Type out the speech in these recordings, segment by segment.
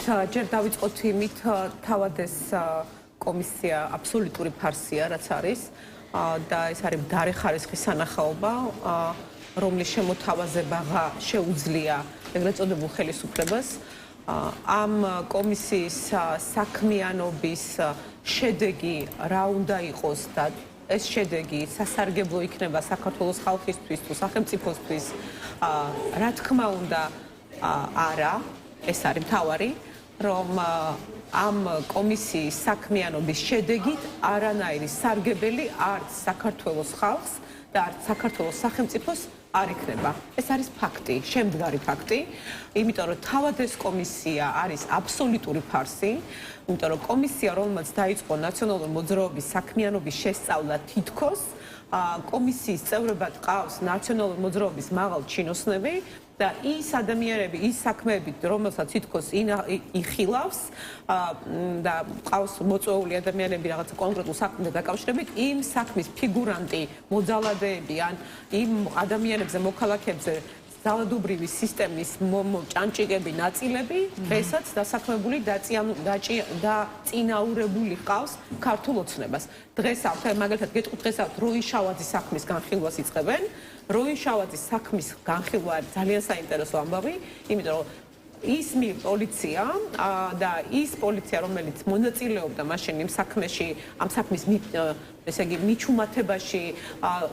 ჯერ დავიწყოთ იმით, თავად ეს კომისია აბსოლუტური ფარსია, რაც არის და ეს არის მდარე ხარისხის სანახაობა, რომლის შემოთავაზება შეუძლია ეგრეთ წოდებულ ხელისუფლებას. ამ კომისიის საქმიანობის შედეგი რა უნდა იყოს და ეს შედეგი სასარგებლო იქნება საქართველოს ხალხისთვის თუ სახელმწიფოსთვის, რა თქმა უნდა, არა, ეს არის მთავარი, რომ ამ კომისიის საქმიანობის შედეგით არანაირი სარგებელი არც საქართველოს ხალხს და არც საქართველოს სახელმწიფოს არ იქნება. ეს არის ფაქტი, შემდგარი ფაქტი, იმიტომ რომ თავად ეს კომისია არის აბსოლუტური ფარსი, იმიტომ რომ კომისია, რომელმაც დაიწყო ნაციონალური მოძრაობის საქმიანობის შესწავლა თითქოს, კომისიის წევრებად ყავს ნაციონალური მოძრაობის მაღალ ჩინოსნები და ის ადამიანები, ის საქმეები, რომელსაც თითქოს იხილავს და ყავს მოწვეული ადამიანები რაღაცა კონკრეტულ საქმესთან დაკავშირებით, იმ საქმის ფიგურანტი, მოძალადეები ან იმ ადამიანებზე, მოქალაქეებზე ძალადობრივი სისტემის ჭანჭიკები, ნაწილები, დღესაც დასაქმებული დაწინაურებული ყავს ქართულ ოცნებას. დღეს მაგალითად გეტყვით, დღეს როინ შავაძის საქმის განხილვას იწყებენ. როინ შავაძის საქმის განხილვა არის ძალიან საინტერესო ამბავი, იმიტომ რომ ის პოლიცია და ის პოლიცია, რომელიც მონაწილეობდა მაშინ იმ საქმეში, ამ საქმის ესე იგი მიჩუმათებაში,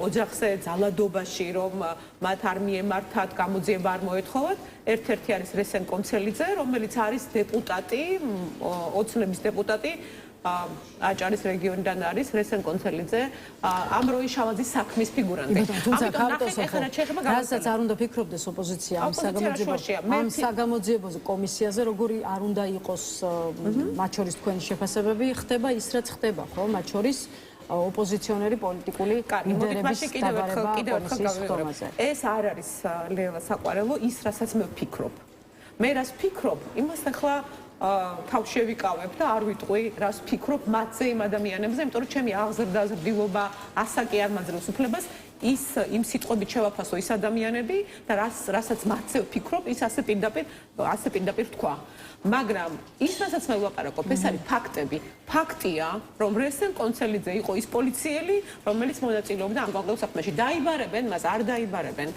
ოჯახზე ძალადობაში, რომ მათ არ მიემართათ, გამოძიება არ მოეთხოვათ, ერთ-ერთი არის რესენ კონცელიძე, რომელიც არის დეპუტატი, ოცნების დეპუტატი, აჭარის რეგიონიდან არის რესენ კონცელიძე, ამ როინ შავაძის საქმის ფიგურანტი. რასაც არ უნდა ფიქრობდეს ოპოზიცია ამ საგამოძიებო კომისიაზე, როგორი არ უნდა იყოს მათ შორის თქვენი შეფასებები, ხდება ის, რაც ხდება, ხო, მათ შორის ოპოზიციონერი პოლიტიკული ლიდერების დაბარება კომისიის ხდომაზე. ეს არ არის ლელა საყვარელო, ის რასაც მე ვფიქრობ. მე რას ვფიქრობ, იმას ახლა თავში ვიკავებ და არ ვიტყვი, რას ვფიქრობ მათზე იმ ადამიანებზე, იმიტომ რომ ჩემი აღზრდა-ზრდილობა ასაკი არ მაძლევს უფლებას ის იმ სიტყვებით შევაფასო ის ადამიანები და რასაც მათზე ვფიქრობ, ის ასე პირდაპირ თქვა. მაგრამ ის, რასაც მე ვლაპარაკობ, ეს არის ფაქტები. ფაქტია, რომ რესენ კონცელიძე იყო ის პოლიციელი, რომელიც მონაწილეობდა ამ კონკრეტულ საქმეში. დაიბარებენ, მას არ დაიბარებენ.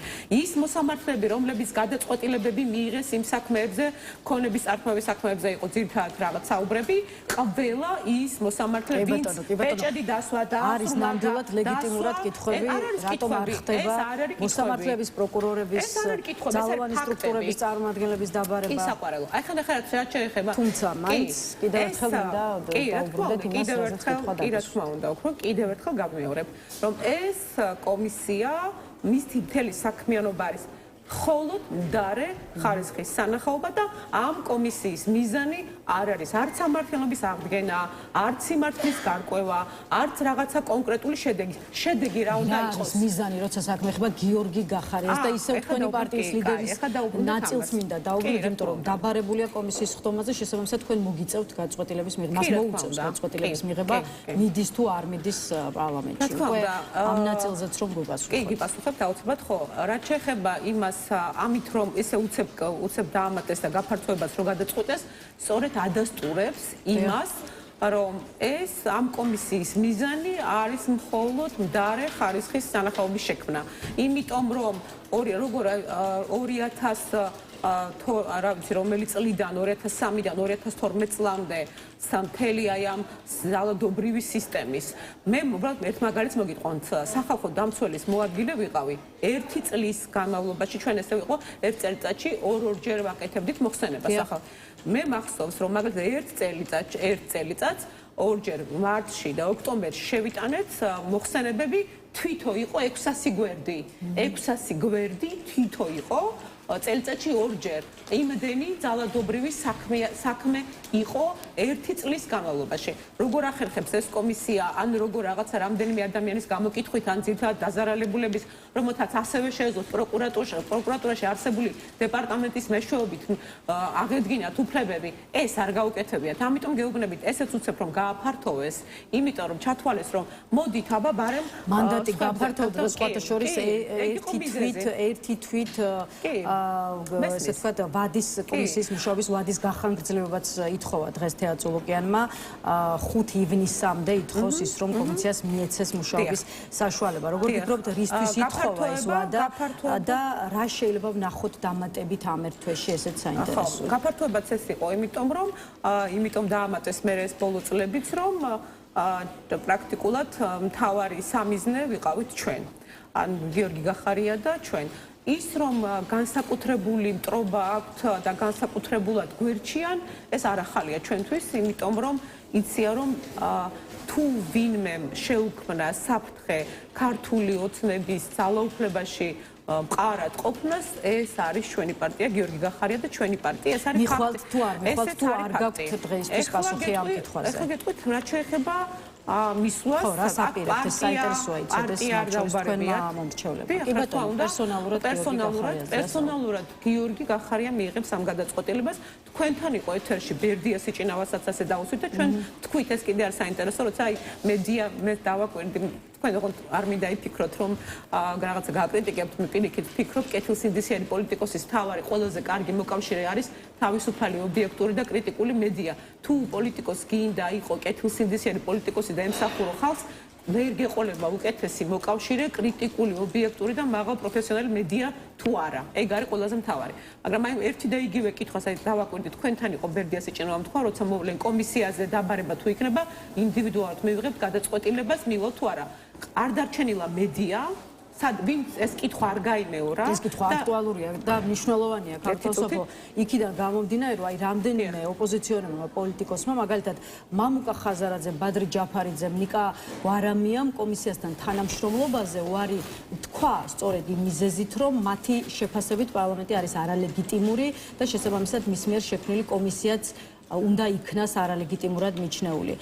ის მოსამართლეები, რომლებიც გადაწყვეტილებები მიიღეს იმ საქმეებზე, ქონების წართმევის საქმეებზე იყო ძირითადად რაღაც საუბრები, ყველა ის მოსამართლეები ბეჭედი დასვა და არის ნამდვილად ლეგიტიმურად კითხვები, რატომ არ ხდება მოსამართლეების, პროკურორების, ძალოვანი სტრუქტურების წარმომადგენლების დაბარება. კი, საყვარელო. აი ხან ახლა რაც შეეხება, თუმცა მაინც კიდევ ერთხელ უნდა დაუბრუნდეთ იმას, რასაც კითხვა კი, რა თქმა უნდა, უფრო კიდევ ერთხელ გავიმეორებ, რომ ეს კომისია მისი მთელი საქმიანობა არის მხოლოდ მდარე ხარისხის სანახაობა და ამ კომისიის მიზანი არ არის არც სამართლიანობის აღდგენა, არც სიმართლის გარკვევა, არც რაღაცა კონკრეტული შედეგი. შედეგი რა უნდა იყოს? მიზანი, როცა საქმე ეხება გიორგი გახარიას და ისევ თქვენი პარტიის ლიდერის ნაწილს მინდა დაუბრუნდეთ, იმიტომ რომ დაბარებულია კომისიის ხდომაზე, შესაბამისად თქვენ მოგიწევთ გაწყვეტილების მიღება. მას მოუწევს გაწყვეტილების მიღება, მიდის თუ არ მიდის პარლამენტში. უკვე ამ ნაწილზეც რომ გულგასვით. კი, გიპასუხებთ აუცილებლად, ხო. რაც შეეხება იმას ამით რომ ესე უცებ დაამატეს და გაფართოებას რო გადაწყვეტეს, სწორედ ადასტურებს იმას, რომ ეს ამ კომისიის მიზანი არის მხოლოდ მდარე ხარისხის სანახაობის შექმნა. იმიტომ რომ როგორ 2000 რა ვიცი რომელი წლიდან 2003-დან 2012 წლამდე მთელი აი ამ ძალადობრივი სისტემის მე უბრალოდ ერთ მაგალითს მოგიტყვანთ სახალხო დამცველის მოადგილე ვიყავი ერთი წლის განმავლობაში ჩვენ ესე ვიყო ერთ წელიწადში ორ-ორჯერ ვაკეთებდით მოხსენებას ახალ მე მახსოვს რომ მაგალითად ერთ წელიწადს ორჯერ მარტში და ოქტომბერში შევიტანეთ მოხსენებები თვითო იყო 600 გვერდი 600 გვერდი თვითო იყო წელიწადში ორჯერ იმდენი ძალადობრივი საქმე იყო ერთი წლის განმავლობაში. როგორ ახერხებს ეს კომისია, ან როგორ რაღაცა რამდენიმე ადამიანის გამოკითხვით, ან ძირითადად დაზარალებულების, რომელთაც ასევე შეეძლოთ პროკურატურაში არსებული დეპარტამენტის მეშვეობით აღედგინათ უფლებები, ეს არ გაუკეთებიათ. ამიტომ გეუბნებით, ესეც უცებ რომ გააფართოვეს, იმიტომ რომ ჩათვალეს რომ მოდით აბა ბარემ მანდატი გააფართოვდეს სხვათა შორის ერთი თვით ესე ვთქვათ, ვადის კომისიის მუშაობის ვადის გახანგრძლივებაც ითხოვა დღეს თეატ ზოლოკიანმა 5 ივნისამდე ითხოვს ის რომ კომისიას მიეცეს მუშაობის საშუალება. როგორ ფიქრობთ, რისთვის ითხოვა ეს ვადა და რა შეიძლება ვნახოთ დამატებით ამ ერთ თვეში, ესეც საინტერესოა. გაფართოებაც ეს იყო, იმიტომ დაამატეს მე ეს ბოლო წლებიც, რომ პრაქტიკულად მთავარი სამიზნე ვიყავით ჩვენ. ან გიორგი გახარია და ჩვენ. ის რომ განსაკუთრებული მტრობა აქვთ და განსაკუთრებულად გვერდჩიან, ეს არ ახალია ჩვენთვის, იმიტომ რომ იციან რომ თუ ვინმე შეუქმნა საფრთხე ქართული ოცნების ძალაუფლებაში მყარად ყოფნას, ეს არის ჩვენი პარტია გიორგი გახარია და ჩვენი პარტია, ეს არის ფაქტი. მიხვალთ თუ არ გაქვთ დღეისთვის პასუხი ამ კითხვაზე. ეხლა გეტყვით, რაც შეეხება მისვლას რა საპირებთ, ეს საინტერესოა იცოდეს თქვენმა მომრჩევლებმა. კი ბატონო, პერსონალურად გიორგი გახარია მიიღებს ამ გადაწყვეტილებას. თქვენთან იყო ეთერში ბერდია სიჭინავასაც ასე დაუსვით და ჩვენ თქვით ეს კიდე არ საინტერესო, როცა აი მედია მე დავაკვირდი თქვენ ოღონდ არ მინდა იფიქროთ რომ რაღაცა გააკრიტიკებთ, მე პირიქით ვფიქრობ, კეთილსინდისიანი პოლიტიკოსის თავარი ყველაზე კარგი მოკავშირე არის თავისუფალი, ობიექტური და კრიტიკული მედია. თუ პოლიტიკოს გინდა იყო კეთილსინდისიანი პოლიტიკოსი და ემსახურო ხალხს, ვერ გეყოლება უკეთესი მოკავშირე, კრიტიკული, ობიექტური და მაღალ პროფესიონალი მედია თუ არა. ეგ არის ყველაზე მთავარი. მაგრამ აი ერთი და იგივე კითხვას აი დავაკვირდი თქვენთან იყო ბერდია სიჭინავამ თქვა, როცა მოვლენ კომისიაზე დაბარება თუ იქნება, ინდივიდუალურად მივიღებთ გადაწყვეტილებას მივალ თუ არა. არ დარჩენილა მედია, ვინც ეს კითხვა არ გაიმეორა. ეს კითხვა აქტუალურია და მნიშვნელოვანია ქართულსოფლო. იქიდან გამომდინარე, რომ აი რამდენიმე ოპოზიციონერმა პოლიტიკოსმა, მაგალითად მამუკა ხაზარაძე, ბადრი ჯაფარიძემ, ნიკა გვარამიამ კომისიასთან თანამშრომლობაზე უარი თქვა სწორედ იმ მიზეზით, რომ მათი შეფასებით პარლამენტი არის არალეგიტიმური და შესაბამისად მის მიერ შექმნილი კომისიაც უნდა იქნას არალეგიტიმურად მიჩნეული.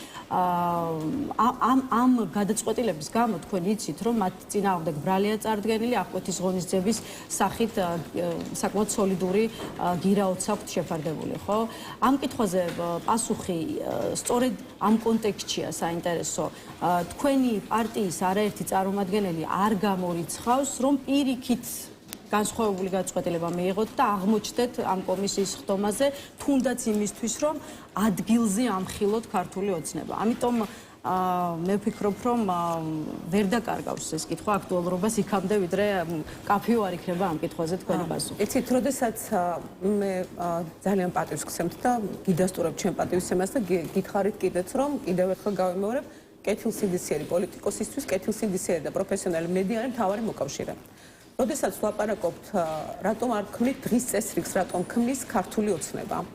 ამ გადაწყვეტილების გამო თქვენ იცით, რომ მათ წინააღმდეგ ბრალია წარდგენილი, აღკვეთის ღონისძიების სახით საკმაოდ სოლიდური გირაოც აქვთ შეფარდებული, ხო? ამ კითხვაზე პასუხი სწორედ ამ კონტექსტშია საინტერესო. თქვენი პარტიის არაერთი წარმომადგენელი არ გამორიცხავს, რომ პირიქით განსხვავებული გადაწყვეტილება მიიღოთ და აღმოჩნდეთ ამ კომისიის ხდომაზე, თუნდაც იმისთვის, რომ ადგილზე ამხილოთ ქართული ოცნება. ამიტომ მე ვფიქრობ, რომ ვერ დაკარგავს ეს კითხვა აქტუალურობას იქამდე, ვიდრე კაფეო არ იქნება ამ კითხვაზე თქვენი პასუხი. იცით, როდესაც მე ძალიან პატივს ვქცემთ და გიდასტურებ ჩემ პატივისცემას და გითხარით კიდეც, რომ კიდევ ერთხელ გავიმეორებ, კეთილსინდისიანი პოლიტიკოსისთვის კეთილსინდისიანი და პროფესიონალი მედია არის მთავარი მოკავშირე. როდესაც ვაპარაკობთ, რატომ არ ქმნით დღის წესრიგს, რატომ ქმნის ქართული ოცნება.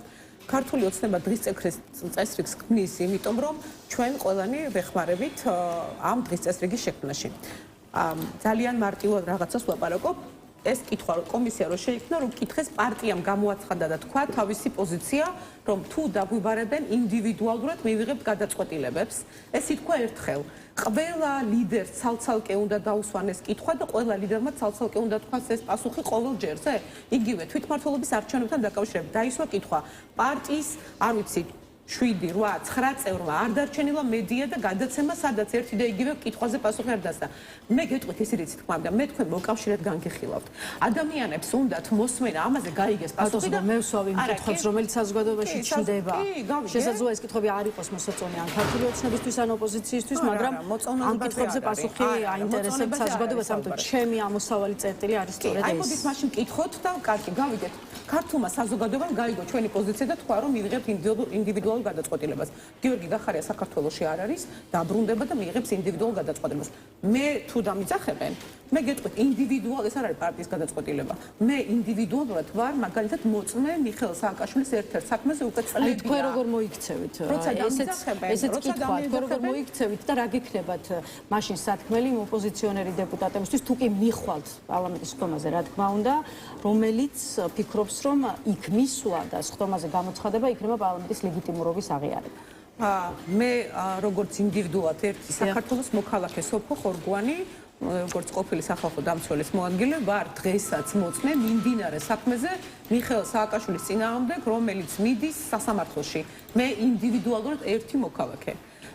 ქართული ოცნება დღის წესრიგს ქმნის, იმიტომ რომ ჩვენ ყველანი ვეხმარებით ამ დღის წესრიგის შექმნაში. ძალიან მარტივად რაღაცას ვაპარაკობ. ეს კითხვა კომისია რო შეიქმნა, რომ კითხეს პარტიამ გამოაცხადა და თქვა თავისი პოზიცია, რომ თუ დაგვიბარებენ ინდივიდუალურად მივიღებთ გადაწყვეტილებებს. ეს ითქვა ერთხელ. ყველა ლიდერს ცალ-ცალკე უნდა დაუსვან ეს კითხვა და ყველა ლიდერმა ცალ-ცალკე უნდა თქვას ეს პასუხი ყოველ ჯერზე. იგივე თვითმმართველობის არჩევნებთან დაკავშირებით დაისვა კითხვა. პარტიის, არ ვიცი, 7, 8, 9 წევრმა არ დარჩენილა მედია და გადაცემა, სადაც ერთი და იგივე კითხვაზე პასუხი არ დასცა. მე გეტყვით ისიც თქვა და მე თქვენ მოკავშირედ განგიხილავთ. ადამიანებს უნდათ მოსმენა, ამაზე გაიგეს პასუხი და მე ვსვავ იმ კითხვებს, რომელიც საზოგადოებაში ჩნდება. შესაძლოა ეს კითხვები არ იყოს მოსაწონი ან ქართული ოცნებისთვის ან ოპოზიციისთვის, მაგრამ ამ კითხვებზე პასუხი აინტერესებს საზოგადოებას, ამიტომ ჩემი ამოსავალი წერტილი არის სწორედ ეს. აი მოდით მაშინ კითხოთ და კარგი გავიგეთ. ქართულმა საზოგადოებამ გაიგო ჩვენი პოზიცია და თქვა რომ მივიღებთ ინდივიდუალურ გადაწყვეტილებას. გიორგი გახარია საქართველოში არ არის, დაბრუნდება და მიიღებს ინდივიდუალურ გადაწყვეტილებას. მე თუ დამიძახებენ, მე გეტყვით ინდივიდუალ, ეს არ არის პარტიის გადაწყვეტილება. მე ინდივიდუალურად ვარ მაგალითად მოწმე მიხეილ სააკაშვილის ერთ-ერთ საქმეზე უკვე წლებია. თქვენ როგორ მოიქცევით? ესეც კითხვა, თქვენ როგორ მოიქცევით და რა გიქნებათ მაშინ სათქმელი ოპოზიციონერი დეპუტატებისთვის, თუ კი მიხვალთ პარლამენტის ხდომაზე, რა თქმა უნდა, რომელიც ფიქრობს, რომ იქ მისვლა და ხდომაზე გამოცხადება იქნება პარლამენტის ლეგიტიმურობის აღიარება. მე როგორც ინდივიდუალად ერთი საქართველოს მოქალაქე სოფო ხორგვანი, როგორც ყოფილი სახალხო დამცველის მოადგილე ვარ დღესაც მოწმე მიმდინარე საქმეზე მიხეილ სააკაშვილის წინააღმდეგ, რომელიც მიდის სასამართლოში. მე ინდივიდუალურად ერთი მოქალაქე.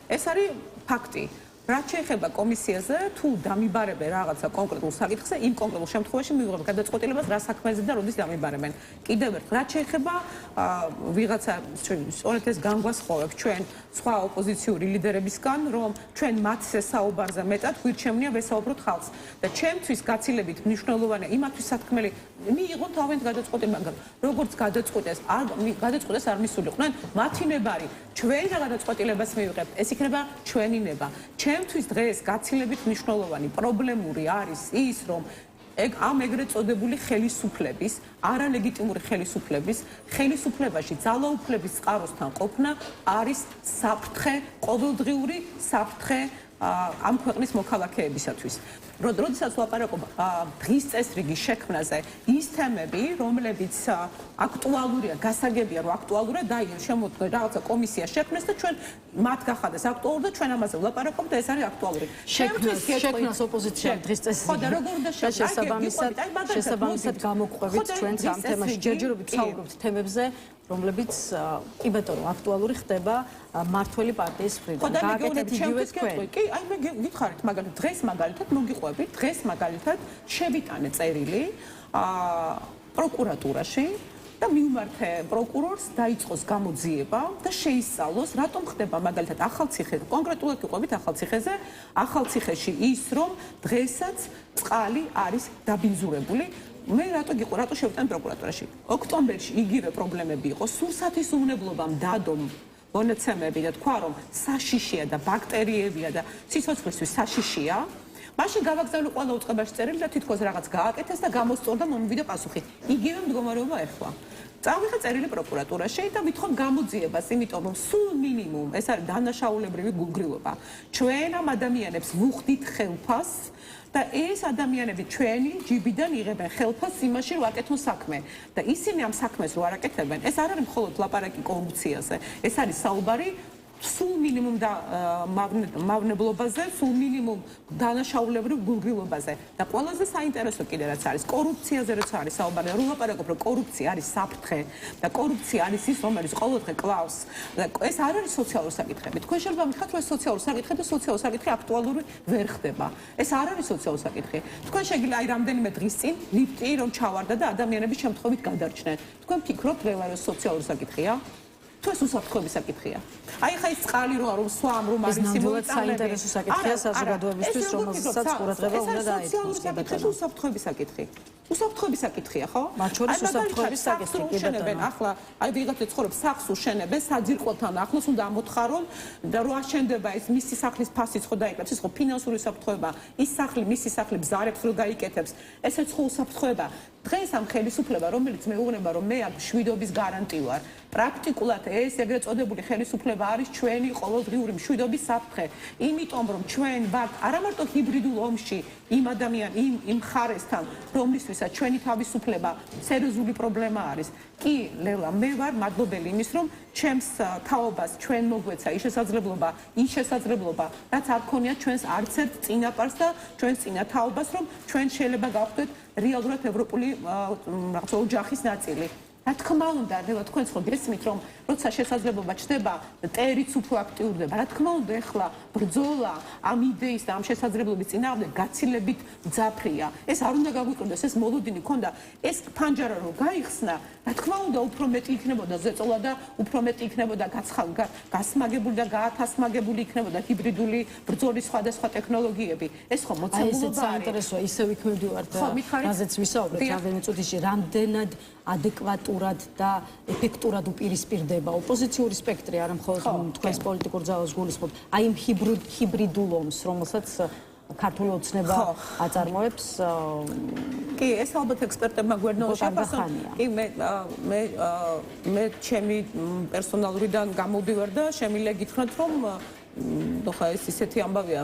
ეს არის ფაქტი. რაც შეეხება კომისიაზე, თუ დამიბარებენ რაღაცა კონკრეტულ საკითხზე, იმ კონკრეტულ შემთხვევაში მივიღებთ გადაწყვეტილებას რა საქმეზე და როდის დამიბარებენ. კიდევ ერთხელ, რაც შეეხება ვიღაცა სწორედ ეს განგვასხოვებ ჩვენ სხვა ოპოზიციური ლიდერებისგან, რომ ჩვენ მათზე საუბარზე მეტად გვირჩევნია ვესაუბროთ ხალხს და ჩემთვის გაცილებით მნიშვნელოვანია იმათვის სათქმელი მიიღონ თავიანთ გადაწყვეტილება, მაგრამ როგორც გადაწყვეტეს არ მისულიყვნენ მათი ნებარი ჩვენ რა გადაწყვეტილებას მივიღებთ, ეს იქნება ჩვენი ნება. ჩემთვის დღეს გაცილებით მნიშვნელოვანი პრობლემური არის ის, რომ ამ ეგრეთ წოდებული ხელისუფლების, არალეგიტიმური ხელისუფლებაში ძალაუფლების წყაროსთან ყოფნა არის საფრთხე, ყოველდღიური საფრთხე ამ ქვეყნის მოქალაქეებისათვის. როდესაც ლაპარაკობ დღის წესრიგის შექმნაზე, ის თემები, რომლებიც აქტუალურია, გასაგებია, რომ აქტუალურია, შემოდგა რაღაცა კომისია შექმნეს და ჩვენ მათ გახადეს აქტუალური და ჩვენ ამაზე ვლაპარაკობთ და ეს არის აქტუალური. შექმნას ოპოზიციამ დღის წესრიგი. შესაბამისად გამოგვყვებით ჩვენც ამ თემაში ჯერჯერობით საუბრობთ თემებზე, რომლებიც კი ბატონო აქტუალური ხდება მართველი პარტიის მხრიდან. გააკეთეთ იგივე თქვენ. კი, აი მე გითხარით, მაგალითად დღეს მოგიყვებით, დღეს მაგალითად შევიტანე წერილი პროკურატურაში და მივმართე პროკურორს დაიწყოს გამოძიება და შეისწავლოს, რატომ ხდება მაგალითად ახალციხე, კონკრეტულად ვიყვებით ახალციხეზე, ახალციხეში ის, რომ დღესაც წყალი არის დაბინძურებული. მე რატო შევიტანე პროკურატურაში? ოქტომბერში იგივე პრობლემები იყო, სურსათის უვნებლობამ დადომ მონაცემები და თქვა, რომ საშიშია და ბაქტერიებია და სიცოცხლისთვის საშიშია. მაშინ გავაგზავნე ყველა უწყებაში წერილი და თითქოს რაღაც გააკეთეს და გამოსწორდა მომივიდა პასუხი. იგივე მდგომარეობა ეხლა. წავიღე წერილი პროკურატურაში და ვითხოვ გამოძიებას, იმიტომ რომ სულ მინიმუმ ეს არის დანაშაულებრივი გულგრილობა. ჩვენ ამ ადამიანებს ვუხდით ხელფას და ეს ადამიანები ჩვენი ჯიბიდან იღებენ ხელფასს იმაში, რომ აკეთონ საქმე. და ისინი ამ საქმეს რო არ აკეთებენ, ეს არ არის მხოლოდ ლაპარაკი კორუფციაზე, ეს არის საუბარი სულ მინიმუმ და მავნებლობაზე, სულ მინიმუმ დანაშაულებრივ გულგრილობაზე. და ყველაზე საინტერესო კიდე რაც არის, კორუფციაზე როცა არის საუბარი, რომ ლაპარაკობ, რომ კორუფცია არის საფრთხე და კორუფცია არის ის, რომელიც ყოველდღე კლავს. ეს არ არის სოციალური საკითხები. თქვენ შეიძლება მითხრათ, რომ ეს სოციალური საკითხი და სოციალური საკითხი აქტუალური ვერ ხდება. ეს არ არის სოციალური საკითხი. თქვენ შეგიძლია აი რამდენიმე დღის წინ ლიფტი რომ ჩავარდა და ადამიანები შემთხვევით გადარჩნენ. თქვენ ფიქრობთ, რა არის სოციალური საკითხია? თუ ეს უსაფრთხოების საკითხია. აი ხა ის წყალი რომ სვამ რომ არის სიმბოლოდ საინტერესო საკითხია საზოგადოებისთვის, რომელსაც ყურადღება უნდა დაეთმოს. ეს უსაფრთხოების საკითხი. უსაფრთხოების საკითხია, ხო? მათ შორის უსაფრთხოების საკითხი კი ბატონო. ახლა აი ვიღაცა ცხოვრობს სახლს უშენებენ, საძირკველთან ახლოს უნდა ამოთხარონ და რო აშენდება ეს მისი სახლის ფასიც ხო დაიკლებს, ეს ხო ფინანსური უსაფრთხოება, ის სახლი, მისი სახლი ბზარებს რო გაიკეთებს, ესეც ხო უსაფრთხოება. დღეს ამ ხელისუფლება, რომელიც მეუბნება, რომ მე აქ მშვიდობის გარანტი ვარ, პრაქტიკულად ეს ეგრეთ წოდებული ხელისუფლება არის ჩვენი ყოველდღიური მშვიდობის საფრთხე. იმიტომ რომ ჩვენ ვართ არა მარტო ჰიბრიდულ ომში იმ მხარესთან, რომლისთვისაც ჩვენი თავისუფლება სერიოზული პრობლემა არის. კი, ლელა, მე ვარ მადლობელი იმის, რომ ჩემს თაობას ჩვენ მოგვეცა ის შესაძლებლობა, რაც არ ქონია ჩვენს არც ერთ წინაპარს და ჩვენს წინა თაობას, რომ ჩვენ შეიძლება გავხდეთ რეალურად ევროპული რაღაცა ოჯახის ნაწილი. რა თქმა უნდა, ნელა თქვენც ხო გესმით, რომ როცა შესაძლებლობა ჩნდება, ტერიც უფრო აქტიურდება. რა თქმა უნდა, ეხლა ბრძოლა ამ იდეის და ამ შესაძლებლობის წინააღმდეგ გაცილებით მძაფრია. ეს არ უნდა გაგვიკვირდეს, ეს მოლოდინი ქონდა, ეს ფანჯარა რო გაიხსნა, რა თქმა უნდა, უფრო მეტი იქნებოდა ზეწოლა და უფრო მეტი იქნებოდა გასმაგებული და გაათასმაგებული იქნებოდა ჰიბრიდული ბრძოლის სხვადასხვა ტექნოლოგიები. ეს ხო მოცემულობა არის. აი, ეს საინტერესოა, ისევ იქ მივდივართ, რაზეც ვისაუბრეთ რამდენი წუთში, რამდენად ადეკვატურად და ეფექტურად უპირისპირდება ოპოზიციური სპექტრი, არა მხოლოდ თქვენს პოლიტიკურ ძალას გულისხმობ, აი იმ ჰიბრიდულ ომს, რომელსაც ქართული ოცნება აწარმოებს. კი, ეს ალბათ ექსპერტებმა გვერდნაო შეფასონ. კი, მე ჩემი პერსონალურიდან გამოვდივარ და შემიძლია გითხრათ, რომ ხა ეს ისეთი ამბავია,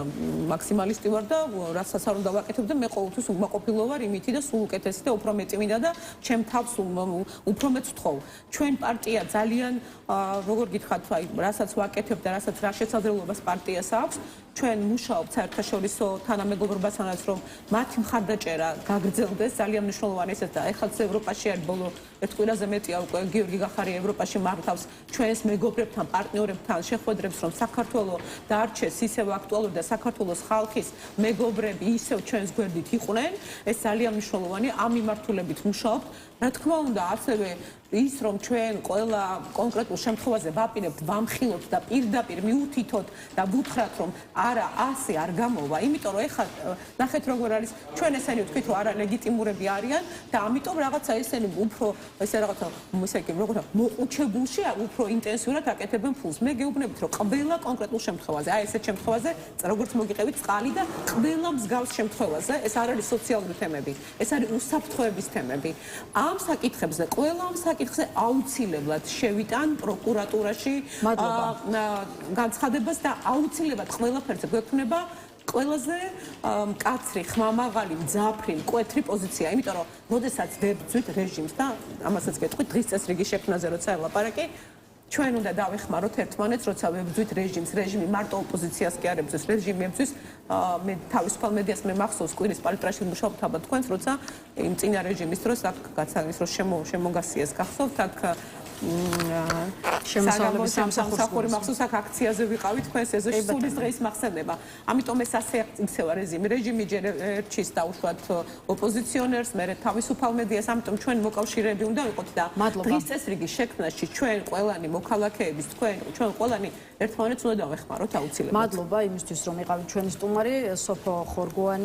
მაქსიმალისტი ვარ და რასაც არ უნდა ვაკეთებ და მე ყოველთვის უკმაყოფილო ვარ იმითი და სულ უკეთესი და უფრო მეტი მინდა და ჩემ თავს უფრო მეც ვთხოვ. ჩვენ პარტია ძალიან, როგორ გითხრათ, რასაც ვაკეთებ და რასაც რა შესაძლებლობას პარტიას აქვს, ჩვენ მუშაობთ საერთაშორისო თანამეგობრობასთანაც, რომ მათი მხარდაჭერა გაგრძელდეს, ძალიან მნიშვნელოვანი ესეც და ეხლა ევროპაში არის ბოლო ერთ კვირაზე მეტია უკვე გიორგი გახარია ევროპაში მართავს ჩვენს მეგობრებთან, პარტნიორებთან შეხვედრებს, რომ საქართველოს დარჩეს ისევ აქტუალური და საქართველოს ხალხის მეგობრები ისევ ჩვენს გვერდით იყვნენ, ეს ძალიან მნიშვნელოვანია, ამ მიმართულებით მუშაობთ. რა თქმა უნდა, ასევე ის რომ ჩვენ ყველა კონკრეტულ შემთხვევაზე ვაპირებთ, ვამხილოთ და პირდაპირ მიუთითოთ და ვუთხრათ, რომ არა, ასე არ გამოვა, იმიტომ რომ ეხლა ნახეთ როგორ არის, ჩვენ ესენი ვთქვით, რომ არა ლეგიტიმურები არიან და ამიტომ რაღაცა ესენი უფრო ესე რაღაცა ისე კი როგორ მოყუჩებულში უფრო ინტენსიურად აკეთებენ ფულს. მე გეუბნებით, რომ ყველა კონკრეტულ შემთხვევაზე, აი ესეთ შემთხვევაზე, როგორც მოგიყევით წყალი და ყველა მსგავს შემთხვევაზე, ეს არ არის სოციალური თემები, ეს არის უსაფრთხოების თემები. ამ საკითხებზე, ყველა ამ საკითხზე აუცილებლად შევიტან პროკურატურაში განცხადებას და აუცილებლად ყველაფერზე გვექნება ყველაზე მკაცრი, ხმამაღალი, მძაფრი, მკვეთრი პოზიცია, იმიტომ რომ როდესაც ვებრძვით რეჟიმს და ამასაც გეტყვით დღის წესრიგის შექმნაზე როცა ელაპარაკი, ჩვენ უნდა დავეხმაროთ ერთმანეთს, როცა ვებრძვით რეჟიმს, რეჟიმი მარტო ოპოზიციას კი არ ებრძვის, რეჟიმი ებრძვის მე თავისუფალ მედიას მე მახსოვს კვირის პალიტრაში მუშაობთ აბა თქვენს, როცა იმ წინა რეჟიმის დროს აქ გაცალვის რომ შემოგასიეს გახსოვთ აქ შემოსავლების სამსახური მახსოვს აქ აქციაზე ვიყავით თქვენს ეზოში სულის დღის მახსენდება. ამიტომ ეს ასე იქცევა რეჟიმი ჯერ ერჩის დაუშვათ ოპოზიციონერს, მერე თავისუფალ მედიას, ამიტომ ჩვენ მოკავშირეები უნდა ვიყოთ და დღის წესრიგის შექმნაში ჩვენ ყველანი მოქალაქეების ჩვენ ყველანი ერთმანეთს უნდა დავეხმაროთ აუცილებლად. მადლობა იმისთვის რომ იყავით ჩვენი სტუმარი სოფო ხორგოვანი.